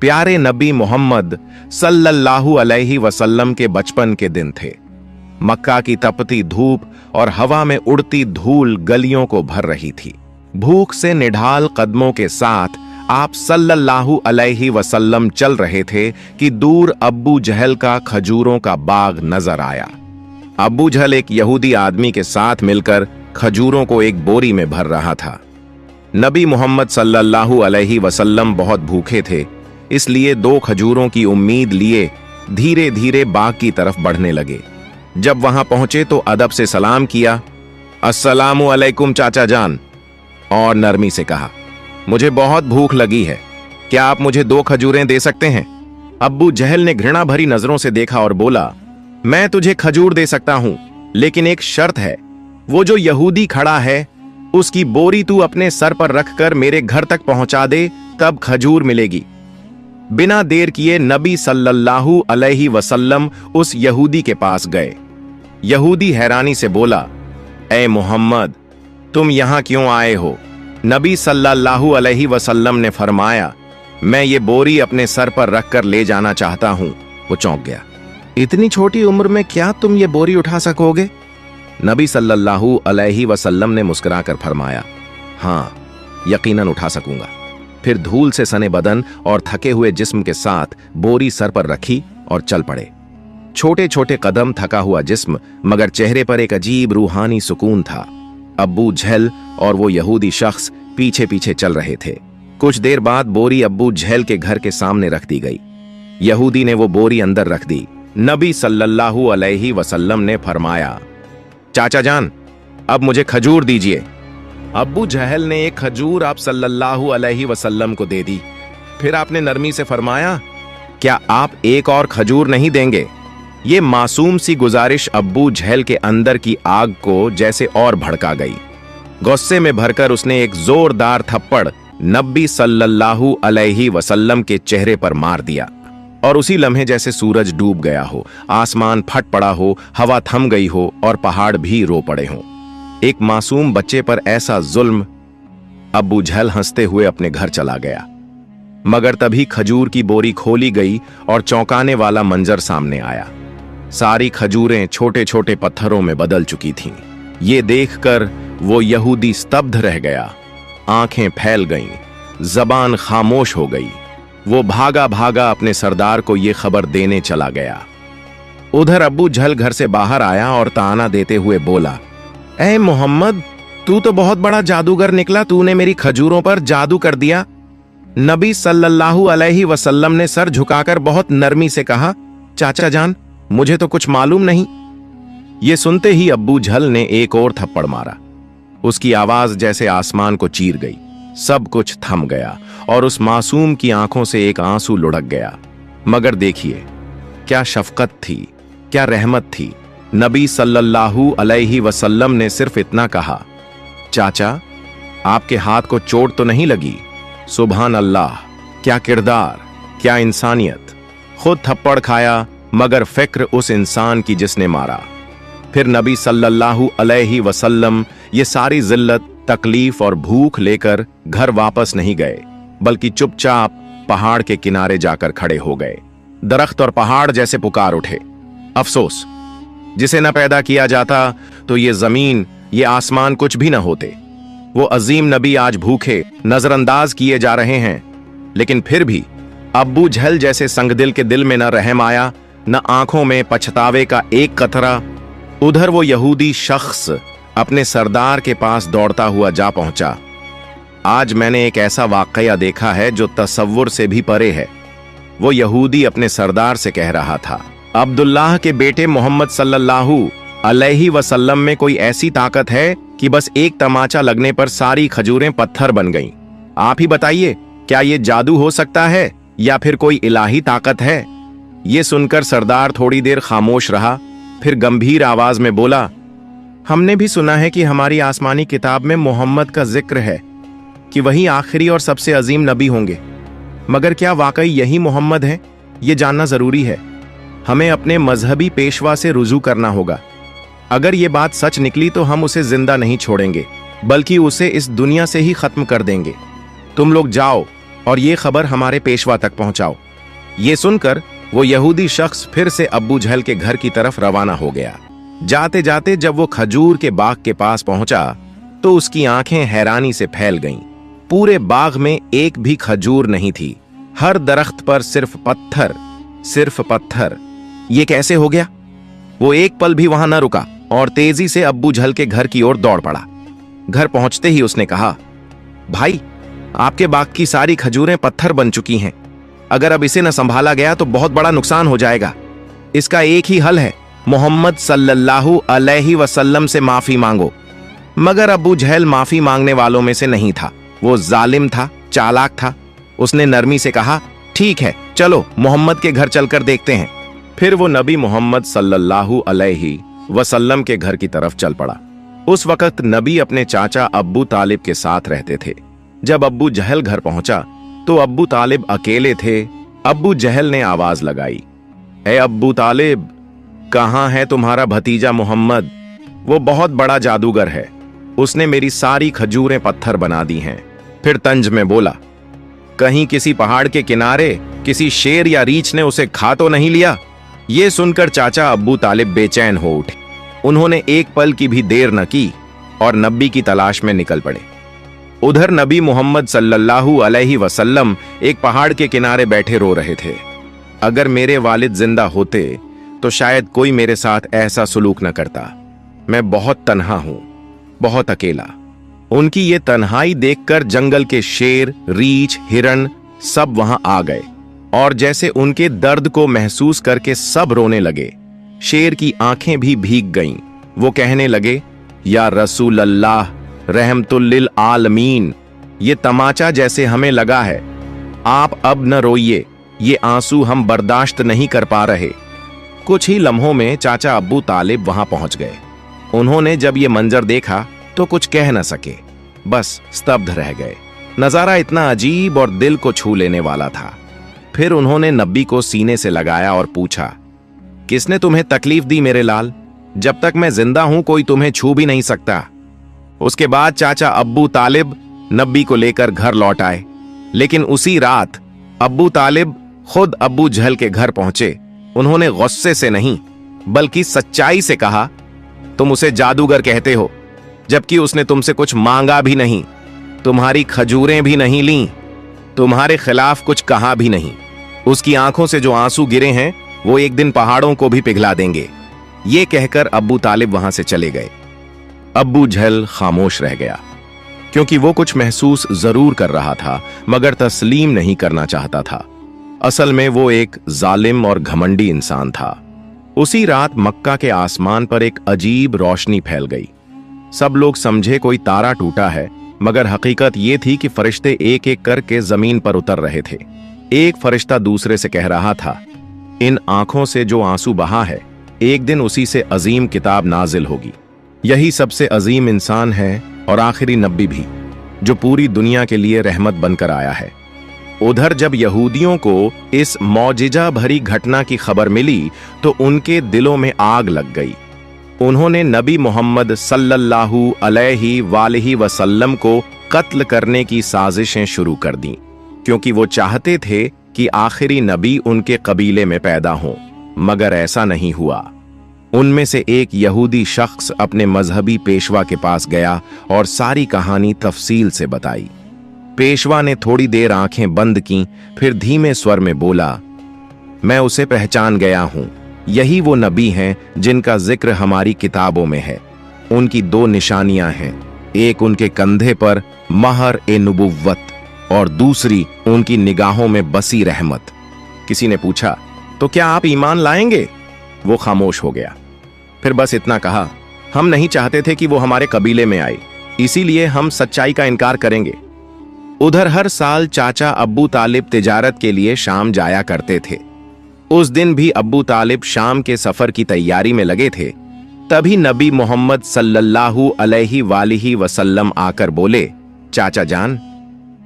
प्यारे नबी मोहम्मद सल्लल्लाहु अलैहि वसल्लम के बचपन के दिन थे। मक्का की तपती धूप और हवा में उड़ती धूल गलियों को भर रही थी। भूख से निढाल कदमों के साथ आप सल्लल्लाहु अलैहि वसल्लम चल रहे थे कि दूर अब्बू जहल का खजूरों का बाग नजर आया। अब्बू जहल एक यहूदी आदमी के साथ मिलकर खजूरों को एक बोरी में भर रहा था। नबी मोहम्मद सल्लल्लाहु अलैहि वसल्लम बहुत भूखे थे, इसलिए 2 खजूरों की उम्मीद लिए धीरे धीरे बाग की तरफ बढ़ने लगे। जब वहां पहुंचे तो अदब से सलाम किया, अस्सलामु अलैकुम चाचा जान, और नरमी से कहा, मुझे बहुत भूख लगी है, क्या आप मुझे 2 खजूरें दे सकते हैं? अब्बू जहल ने घृणा भरी नजरों से देखा और बोला, मैं तुझे खजूर दे सकता हूं, लेकिन एक शर्त है, वो जो यहूदी खड़ा है उसकी बोरी तू अपने सर पर रखकर मेरे घर तक पहुंचा दे, तब खजूर मिलेगी। बिना देर किए नबी सल्लल्लाहु अलैहि वसल्लम उस यहूदी के पास गए। यहूदी हैरानी से बोला, ए मोहम्मद, तुम यहां क्यों आए हो? नबी सल्लल्लाहु अलैहि वसल्लम ने फरमाया, मैं ये बोरी अपने सर पर रखकर ले जाना चाहता हूं। वो चौंक गया, इतनी छोटी उम्र में क्या तुम ये बोरी उठा सकोगे? नबी सल्लल्लाहु अलैहि वसल्लम ने मुस्कुराकर फरमाया, हाँ, यकीनन उठा सकूंगा। फिर धूल से सने बदन और थके हुए जिस्म के साथ बोरी सर पर रखी और चल पड़े। छोटे छोटे कदम, थका हुआ जिस्म, मगर चेहरे पर एक अजीब रूहानी सुकून था। अब्बू जहल और वो यहूदी शख्स पीछे पीछे चल रहे थे। कुछ देर बाद बोरी अब्बू जहल के घर के सामने रख दी गई। यहूदी ने वो बोरी अंदर रख दी। नबी सल्लल्लाहु अलैहि वसल्लम ने फरमाया, चाचा जान, अब मुझे खजूर दीजिए। अब्बू जहल ने एक खजूर आप सल्लल्लाहु अलैहि वसल्लम को दे दी। फिर आपने नरमी से फरमाया, क्या आप एक और खजूर नहीं देंगे? ये मासूम सी गुजारिश अब्बू जहल के अंदर की आग को जैसे और भड़का गई। गुस्से में भरकर उसने एक जोरदार थप्पड़ नबी सल्लल्लाहु अलैहि वसल्लम के चेहरे पर मार दिया, और उसी लम्हे जैसे सूरज डूब गया हो, आसमान फट पड़ा हो, हवा थम गई हो और पहाड़ भी रो पड़े हों। एक मासूम बच्चे पर ऐसा जुल्म। अब्बू जहल हंसते हुए अपने घर चला गया। मगर तभी खजूर की बोरी खोली गई और चौंकाने वाला मंजर सामने आया। सारी खजूरें छोटे छोटे पत्थरों में बदल चुकी थीं। ये देखकर वो यहूदी स्तब्ध रह गया। आंखें फैल गईं, जबान खामोश हो गई। वो भागा भागा अपने सरदार को ये खबर देने चला गया। उधर अब्बू जहल घर से बाहर आया और ताना देते हुए बोला, ए मोहम्मद, तू तो बहुत बड़ा जादूगर निकला, तूने मेरी खजूरों पर जादू कर दिया। नबी सल्लल्लाहु अलैहि वसल्लम ने सर झुकाकर बहुत नरमी से कहा, चाचा जान, मुझे तो कुछ मालूम नहीं। ये सुनते ही अब्बू जहल ने एक और थप्पड़ मारा। उसकी आवाज जैसे आसमान को चीर गई। सब कुछ थम गया और उस मासूम की आंखों से एक आंसू लुढ़क गया। मगर देखिए, क्या शफकत थी, क्या रहमत थी। नबी सल्लल्लाहु अलैहि वसल्लम ने सिर्फ इतना कहा, चाचा, आपके हाथ को चोट तो नहीं लगी? सुभान अल्लाह, क्या किरदार, क्या इंसानियत। खुद थप्पड़ खाया, मगर फिक्र उस इंसान की जिसने मारा। फिर नबी सल्लल्लाहु अलैहि वसल्लम ये सारी जिल्लत, तकलीफ और भूख लेकर घर वापस नहीं गए, बल्कि चुपचाप पहाड़ के किनारे जाकर खड़े हो गए। दरख्त और पहाड़ जैसे पुकार उठे, अफसोस, जिसे न पैदा किया जाता तो ये जमीन, ये आसमान कुछ भी न होते। वो अजीम नबी आज भूखे, नजरअंदाज किए जा रहे हैं। लेकिन फिर भी अब्बू जहल जैसे संगदिल के दिल में न रहम आया, न आंखों में पछतावे का एक कतरा। उधर वो यहूदी शख्स अपने सरदार के पास दौड़ता हुआ जा पहुंचा। आज मैंने एक ऐसा वाकया देखा है जो तसव्वुर से भी परे है। वो यहूदी अपने सरदार से कह रहा था, अब्दुल्लाह के बेटे मोहम्मद सल्लल्लाहु अलैहि वसल्लम में कोई ऐसी ताकत है कि बस एक तमाचा लगने पर सारी खजूरें पत्थर बन गईं। आप ही बताइए, क्या ये जादू हो सकता है या फिर कोई इलाही ताकत है? ये सुनकर सरदार थोड़ी देर खामोश रहा, फिर गंभीर आवाज में बोला, हमने भी सुना है कि हमारी आसमानी किताब में मोहम्मद का जिक्र है कि वही आखिरी और सबसे अजीम नबी होंगे। मगर क्या वाकई यही मोहम्मद हैं? ये जानना जरूरी है। हमें अपने मजहबी पेशवा से रुजू करना होगा। अगर ये बात सच निकली तो हम उसे जिंदा नहीं छोड़ेंगे, बल्कि उसे इस दुनिया से ही खत्म कर देंगे। तुम लोग जाओ और ये खबर हमारे पेशवा तक पहुंचाओ। ये सुनकर वो यहूदी शख्स फिर से अब्बू जहल के घर की तरफ रवाना हो गया। जाते जाते जब वो खजूर के बाग के पास पहुंचा तो उसकी आंखें हैरानी से फैल गईं। पूरे बाग में एक भी खजूर नहीं थी, हर दरख्त पर सिर्फ पत्थर। ये कैसे हो गया? वो एक पल भी वहां न रुका और तेजी से अब्बू जहल के घर की ओर दौड़ पड़ा। घर पहुंचते ही उसने कहा, भाई, आपके बाग की सारी खजूरें पत्थर बन चुकी हैं। अगर अब इसे न संभाला गया तो बहुत बड़ा नुकसान हो जाएगा। इसका एक ही हल है, मोहम्मद सल्लल्लाहु अलैहि वसल्लम से माफी मांगो। मगर अब्बू जहल माफी मांगने वालों में से नहीं था। वो जालिम था, चालाक था। उसने नरमी से कहा, ठीक है, चलो मोहम्मद के घर चलकर देखते हैं। फिर वो नबी मोहम्मद सल्लल्लाहु अलैहि वसल्लम के घर की तरफ चल पड़ा। उस वक्त नबी अपने चाचा अब्बू तालिब के साथ रहते थे। जब अब्बू जहल घर पहुंचा तो अब्बू तालिब अकेले थे। अब्बू जहल ने आवाज लगाई, ए अब्बू तालिब, कहां है तुम्हारा भतीजा मोहम्मद? वो बहुत बड़ा जादूगर है, उसने मेरी सारी खजूरें पत्थर बना दी हैं। फिर तंज में बोला, कहीं किसी पहाड़ के किनारे किसी शेर या रीछ ने उसे खा तो नहीं लिया? ये सुनकर चाचा अब्बू तालिब बेचैन हो उठे। उन्होंने एक पल की भी देर न की और नबी की तलाश में निकल पड़े। उधर नबी मोहम्मद सल्लल्लाहु अलैहि वसल्लम एक पहाड़ के किनारे बैठे रो रहे थे। अगर मेरे वालिद जिंदा होते तो शायद कोई मेरे साथ ऐसा सुलूक न करता। मैं बहुत तन्हा हूं, बहुत अकेला। उनकी ये तन्हाई देखकर जंगल के शेर, रीछ, हिरण सब वहां आ गए और जैसे उनके दर्द को महसूस करके सब रोने लगे। शेर की आंखें भी भीग गईं। वो कहने लगे, या रसूल अल्लाह, रहमतुल लिल आलमीन, ये तमाचा जैसे हमें लगा है। आप अब न रोइए, ये आंसू हम बर्दाश्त नहीं कर पा रहे। कुछ ही लम्हों में चाचा अब्बू तालिब वहां पहुंच गए। उन्होंने जब ये मंजर देखा तो कुछ कह न सके, बस स्तब्ध रह गए। नजारा इतना अजीब और दिल को छू लेने वाला था। फिर उन्होंने नबी को सीने से लगाया और पूछा, किसने तुम्हें तकलीफ दी मेरे लाल? जब तक मैं जिंदा हूं कोई तुम्हें छू भी नहीं सकता। उसके बाद चाचा अब्बू तालिब नबी को लेकर घर लौट आए। लेकिन उसी रात अब्बू तालिब खुद अब्बू जहल के घर पहुंचे। उन्होंने गुस्से से नहीं बल्कि सच्चाई से कहा, तुम उसे जादूगर कहते हो, जबकि उसने तुमसे कुछ मांगा भी नहीं, तुम्हारी खजूरें भी नहीं लीं, तुम्हारे खिलाफ कुछ कहा भी नहीं। उसकी आंखों से जो आंसू गिरे हैं वो एक दिन पहाड़ों को भी पिघला देंगे। ये कहकर अब्बू तालिब वहां से चले गए। अब्बू जहल खामोश रह गया, क्योंकि वो कुछ महसूस जरूर कर रहा था मगर तस्लीम नहीं करना चाहता था। असल में वो एक जालिम और घमंडी इंसान था। उसी रात मक्का के आसमान पर एक अजीब रोशनी फैल गई। सब लोग समझे कोई तारा टूटा है, मगर हकीकत ये थी कि फरिश्ते एक एक करके जमीन पर उतर रहे थे। एक फरिश्ता दूसरे से कह रहा था, इन आंखों से जो आंसू बहा है, एक दिन उसी से अजीम किताब नाजिल होगी। यही सबसे अजीम इंसान है और आखिरी नबी भी, जो पूरी दुनिया के लिए रहमत बनकर आया है। उधर जब यहूदियों को इस मौजिजा भरी घटना की खबर मिली तो उनके दिलों में आग लग गई। उन्होंने नबी मोहम्मद सल्लल्लाहु अलैहि वसल्लम को कत्ल करने की साजिशें शुरू कर दी, क्योंकि वो चाहते थे कि आखिरी नबी उनके कबीले में पैदा हो, मगर ऐसा नहीं हुआ। उनमें से एक यहूदी शख्स अपने मजहबी पेशवा के पास गया और सारी कहानी तफसील से बताई। पेशवा ने थोड़ी देर आंखें बंद की, फिर धीमे स्वर में बोला, मैं उसे पहचान गया हूं। यही वो नबी हैं जिनका जिक्र हमारी किताबों में है। उनकी दो निशानियां हैं, एक उनके कंधे पर महर ए नबुव्वत और दूसरी उनकी निगाहों में बसी रहमत। किसी ने पूछा, तो क्या आप ईमान लाएंगे? वो खामोश हो गया, फिर बस इतना कहा, हम नहीं चाहते थे कि वो हमारे कबीले में आए, इसीलिए हम सच्चाई का इनकार करेंगे। उधर हर साल चाचा अब्बू तालिब तिजारत के लिए शाम जाया करते थे। उस दिन भी अब्बू तालिब शाम के सफर की तैयारी में लगे थे। तभी नबी मोहम्मद सल्लल्लाहु अलैहि वसल्लम आकर बोले, चाचा जान,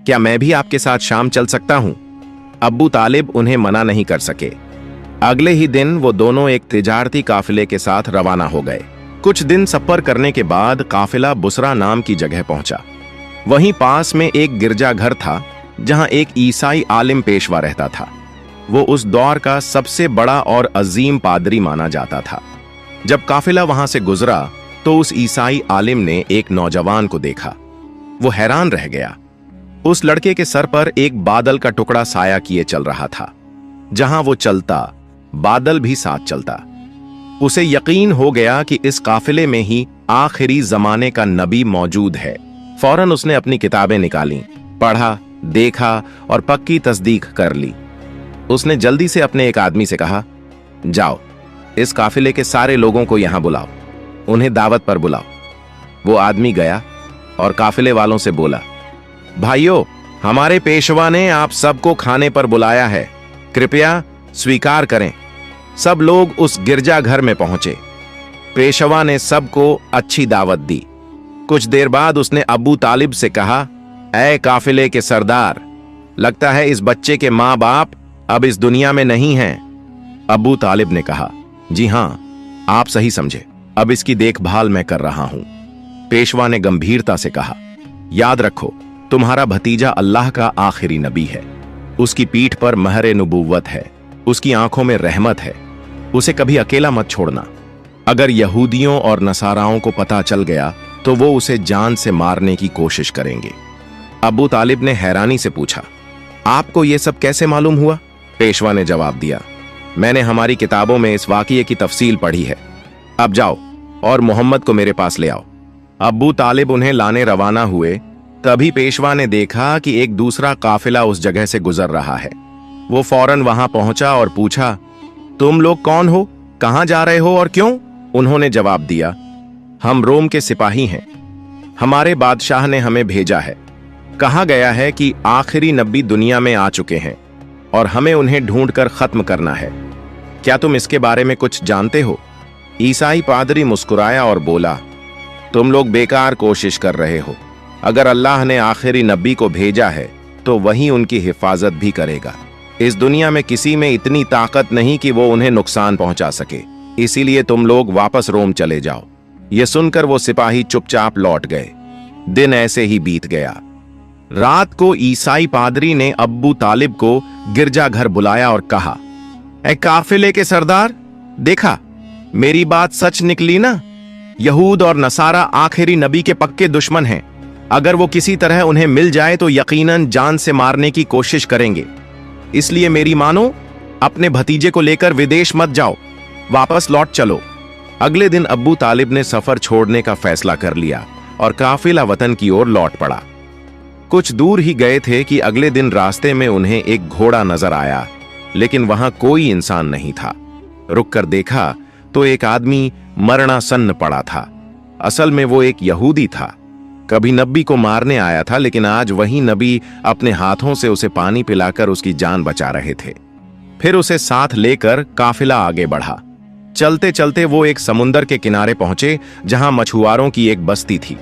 क्या मैं भी आपके साथ शाम चल सकता हूं? अब्बू तालिब उन्हें मना नहीं कर सके। अगले ही दिन वो दोनों एक तिजारती काफिले के साथ रवाना हो गए। कुछ दिन सफर करने के बाद काफिला बुसरा नाम की जगह पहुंचा। वहीं पास में एक गिरजाघर था जहां एक ईसाई आलिम पेशवा रहता था। वो उस दौर का सबसे बड़ा और अजीम पादरी माना जाता था। जब काफिला वहां से गुजरा तो उस ईसाई आलिम ने एक नौजवान को देखा। वो हैरान रह गया। उस लड़के के सर पर एक बादल का टुकड़ा साया किए चल रहा था। जहां वो चलता, बादल भी साथ चलता। उसे यकीन हो गया कि इस काफिले में ही आखिरी जमाने का नबी मौजूद है। फौरन उसने अपनी किताबें निकाली, पढ़ा, देखा और पक्की तस्दीक कर ली। उसने जल्दी से अपने एक आदमी से कहा, जाओ इस काफिले के सारे लोगों को यहां बुलाओ, उन्हें दावत पर बुलाओ। वो आदमी गया और काफिले वालों से बोला, भाइयों, हमारे पेशवा ने आप सबको खाने पर बुलाया है, कृपया स्वीकार करें। सब लोग उस गिरजाघर में पहुंचे। पेशवा ने सबको अच्छी दावत दी। कुछ देर बाद उसने अबू तालिब से कहा, ऐ काफिले के सरदार, लगता है इस बच्चे के मां बाप अब इस दुनिया में नहीं हैं। अबू तालिब ने कहा, जी हां, आप सही समझे, अब इसकी देखभाल मैं कर रहा हूं। पेशवा ने गंभीरता से कहा, याद रखो, तुम्हारा भतीजा अल्लाह का आखिरी नबी है। उसकी पीठ पर महर नबूवत है, उसकी आंखों में रहमत है। उसे कभी अकेला मत छोड़ना। अगर यहूदियों और नसाराओं को पता चल गया तो वो उसे जान से मारने की कोशिश करेंगे। अबू तालिब ने हैरानी से पूछा, आपको यह सब कैसे मालूम हुआ? पेशवा ने जवाब दिया, मैंने हमारी किताबों में इस वाकये की तफसील पढ़ी है। अब जाओ और मोहम्मद को मेरे पास ले आओ। अबू तालिब उन्हें लाने रवाना हुए। तभी पेशवा ने देखा कि एक दूसरा काफिला उस जगह से गुजर रहा है। वो फौरन वहां पहुंचा और पूछा, तुम लोग कौन हो, कहां जा रहे हो और क्यों? उन्होंने जवाब दिया, हम रोम के सिपाही हैं। हमारे बादशाह ने हमें भेजा है। कहा गया है कि आखिरी नबी दुनिया में आ चुके हैं और हमें उन्हें ढूंढकर खत्म करना है। क्या तुम इसके बारे में कुछ जानते हो? ईसाई पादरी मुस्कुराया और बोला, तुम लोग बेकार कोशिश कर रहे हो। अगर अल्लाह ने आखिरी नबी को भेजा है तो वही उनकी हिफाजत भी करेगा। इस दुनिया में किसी में इतनी ताकत नहीं कि वो उन्हें नुकसान पहुंचा सके, इसीलिए तुम लोग वापस रोम चले जाओ। ये सुनकर वो सिपाही चुपचाप लौट गए। दिन ऐसे ही बीत गया। रात को ईसाई पादरी ने अब्बू तालिब को गिरजाघर बुलाया और कहा, ऐ काफिले के सरदार, देखा मेरी बात सच निकली ना? यहूद और नसारा आखिरी नबी के पक्के दुश्मन हैं। अगर वो किसी तरह उन्हें मिल जाए तो यकीनन जान से मारने की कोशिश करेंगे। इसलिए मेरी मानो, अपने भतीजे को लेकर विदेश मत जाओ, वापस लौट चलो। अगले दिन अब्बू तालिब ने सफर छोड़ने का फैसला कर लिया और काफिला वतन की ओर लौट पड़ा। कुछ दूर ही गए थे कि अगले दिन रास्ते में उन्हें एक घोड़ा नजर आया, लेकिन वहां कोई इंसान नहीं था। रुककर देखा तो एक आदमी मरणासन्न पड़ा था। असल में वो एक यहूदी था। कभी नबी को मारने आया था, लेकिन आज वही नबी अपने हाथों से उसे पानी पिलाकर उसकी जान बचा रहे थे। फिर उसे साथ लेकर काफिला आगे बढ़ा। चलते चलते वो एक समुंदर के किनारे पहुंचे जहां मछुआरों की एक बस्ती थी।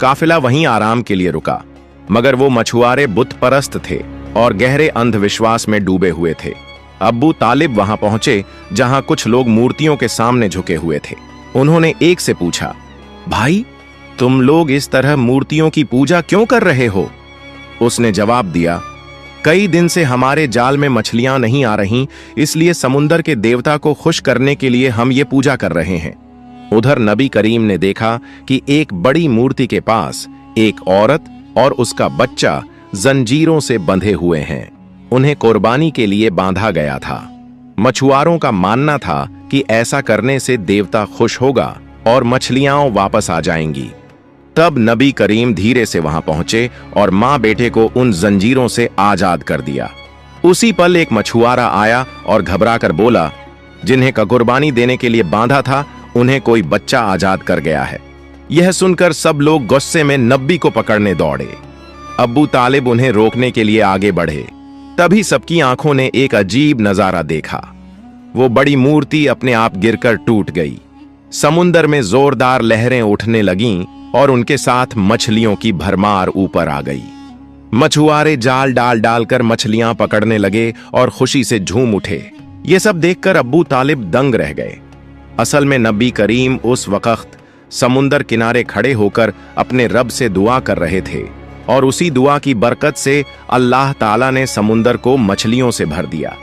काफिला वहीं आराम के लिए रुका, मगर वो मछुआरे बुत परस्त थे और गहरे अंधविश्वास में डूबे हुए थे। अब्बू तालिब वहां पहुंचे जहां कुछ लोग मूर्तियों के सामने झुके हुए थे। उन्होंने एक से पूछा, भाई, तुम लोग इस तरह मूर्तियों की पूजा क्यों कर रहे हो? उसने जवाब दिया, कई दिन से हमारे जाल में मछलियां नहीं आ रहीं, इसलिए समुंदर के देवता को खुश करने के लिए हम ये पूजा कर रहे हैं। उधर नबी करीम ने देखा कि एक बड़ी मूर्ति के पास एक औरत और उसका बच्चा जंजीरों से बंधे हुए हैं। उन्हें कुर्बानी के लिए बांधा गया था। मछुआरों का मानना था कि ऐसा करने से देवता खुश होगा और मछलियां वापस आ जाएंगी। तब नबी करीम धीरे से वहां पहुंचे और मां बेटे को उन जंजीरों से आजाद कर दिया। उसी पल एक मछुआरा आया और घबराकर बोला, जिन्हें कुर्बानी देने के लिए बांधा था, उन्हें कोई बच्चा आजाद कर गया है। यह सुनकर सब लोग गुस्से में नबी को पकड़ने दौड़े। अब्बू तालिब उन्हें रोकने के लिए आगे बढ़े। तभी सबकी आंखों ने एक अजीब नजारा देखा। वो बड़ी मूर्ति अपने आप गिरकर टूट गई। समुंदर में जोरदार लहरें उठने लगीं और उनके साथ मछलियों की भरमार ऊपर आ गई। मछुआरे जाल डाल डालकर मछलियां पकड़ने लगे और खुशी से झूम उठे। ये सब देखकर अब्बू तालिब दंग रह गए। असल में नबी करीम उस वक्त समुंदर किनारे खड़े होकर अपने रब से दुआ कर रहे थे और उसी दुआ की बरकत से अल्लाह ताला ने समुंदर को मछलियों से भर दिया।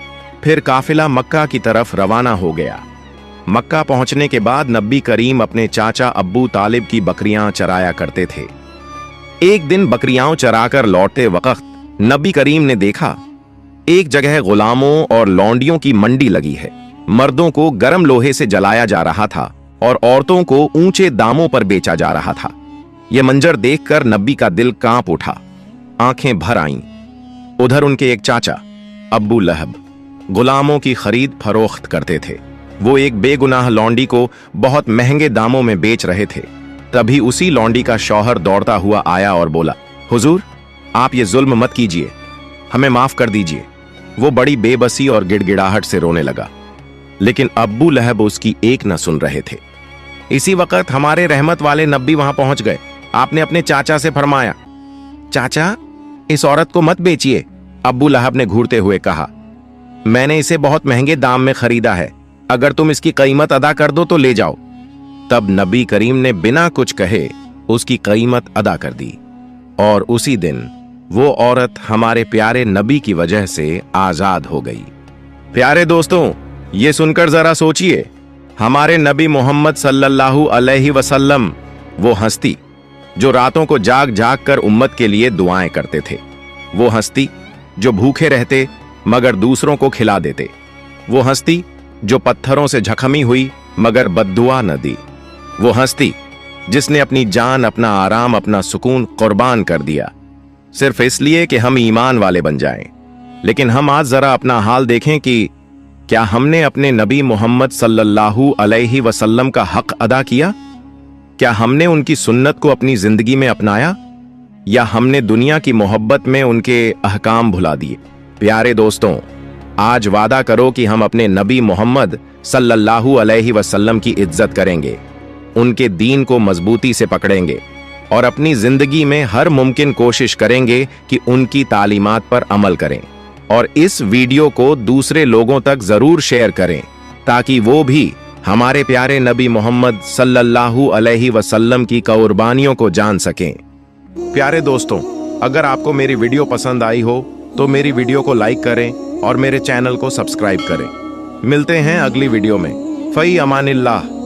फिर काफिला मक्का की तरफ रवाना हो गया। मक्का पहुंचने के बाद नबी करीम अपने चाचा अब्बू तालिब की बकरियां चराया करते थे। एक दिन बकरियां चराकर लौटते वक्त नबी करीम ने देखा एक जगह गुलामों और लौंडियों की मंडी लगी है। मर्दों को गर्म लोहे से जलाया जा रहा था और औरतों को ऊंचे दामों पर बेचा जा रहा था। यह मंजर देखकर नबी का दिल कांप उठा, आंखें भर आईं। उधर उनके एक चाचा अब्बू लहब गुलामों की खरीद फरोख्त करते थे। वो एक बेगुनाह लौंडी को बहुत महंगे दामों में बेच रहे थे। तभी उसी लौंडी का शौहर दौड़ता हुआ आया और बोला, हुजूर, आप ये जुल्म मत कीजिए, हमें माफ कर दीजिए। वो बड़ी बेबसी और गिड़गिड़ाहट से रोने लगा, लेकिन अब्बू लहब उसकी एक न सुन रहे थे। इसी वक्त हमारे रहमत वाले नबी वहां पहुंच गए। आपने अपने चाचा से फरमाया, चाचा, इस औरत को मत बेचिए। अब्बू लहब ने घूरते हुए कहा, मैंने इसे बहुत महंगे दाम में खरीदा है, अगर तुम इसकी कीमत अदा कर दो तो ले जाओ। तब नबी करीम ने बिना कुछ कहे उसकी कीमत अदा कर दी और उसी दिन वो औरत हमारे प्यारे नबी की वजह से आजाद हो गई। प्यारे दोस्तों, ये सुनकर जरा सोचिए, हमारे नबी मोहम्मद सल्लल्लाहु अलैहि वसल्लम वो हस्ती जो रातों को जाग जाग कर उम्मत के लिए दुआएं करते थे, वो हस्ती जो भूखे रहते मगर दूसरों को खिला देते, वो हस्ती जो पत्थरों से जख्मी हुई मगर बद्दुआ न दी, वो हस्ती जिसने अपनी जान, अपना आराम, अपना सुकून कुर्बान कर दिया सिर्फ इसलिए कि हम ईमान वाले बन जाएं। लेकिन हम आज जरा अपना हाल देखें कि क्या हमने अपने नबी मोहम्मद सल्लल्लाहु अलैहि वसल्लम का हक अदा किया? क्या हमने उनकी सुन्नत को अपनी जिंदगी में अपनाया या हमने दुनिया की मोहब्बत में उनके अहकाम भुला दिए? प्यारे दोस्तों, आज वादा करो कि हम अपने नबी मोहम्मद सल्लल्लाहु अलैहि वसल्लम की इज्जत करेंगे, उनके दीन को मजबूती से पकड़ेंगे और अपनी जिंदगी में हर मुमकिन कोशिश करेंगे कि उनकी तालीमात पर अमल करें। और इस वीडियो को दूसरे लोगों तक जरूर शेयर करें ताकि वो भी हमारे प्यारे नबी मोहम्मद सल्लल्लाहु अलैहि वसल्लम की कुर्बानियों को जान सकें। प्यारे दोस्तों, अगर आपको मेरी वीडियो पसंद आई हो तो मेरी वीडियो को लाइक करें और मेरे चैनल को सब्सक्राइब करें। मिलते हैं अगली वीडियो में। फई अमानिल्लाह।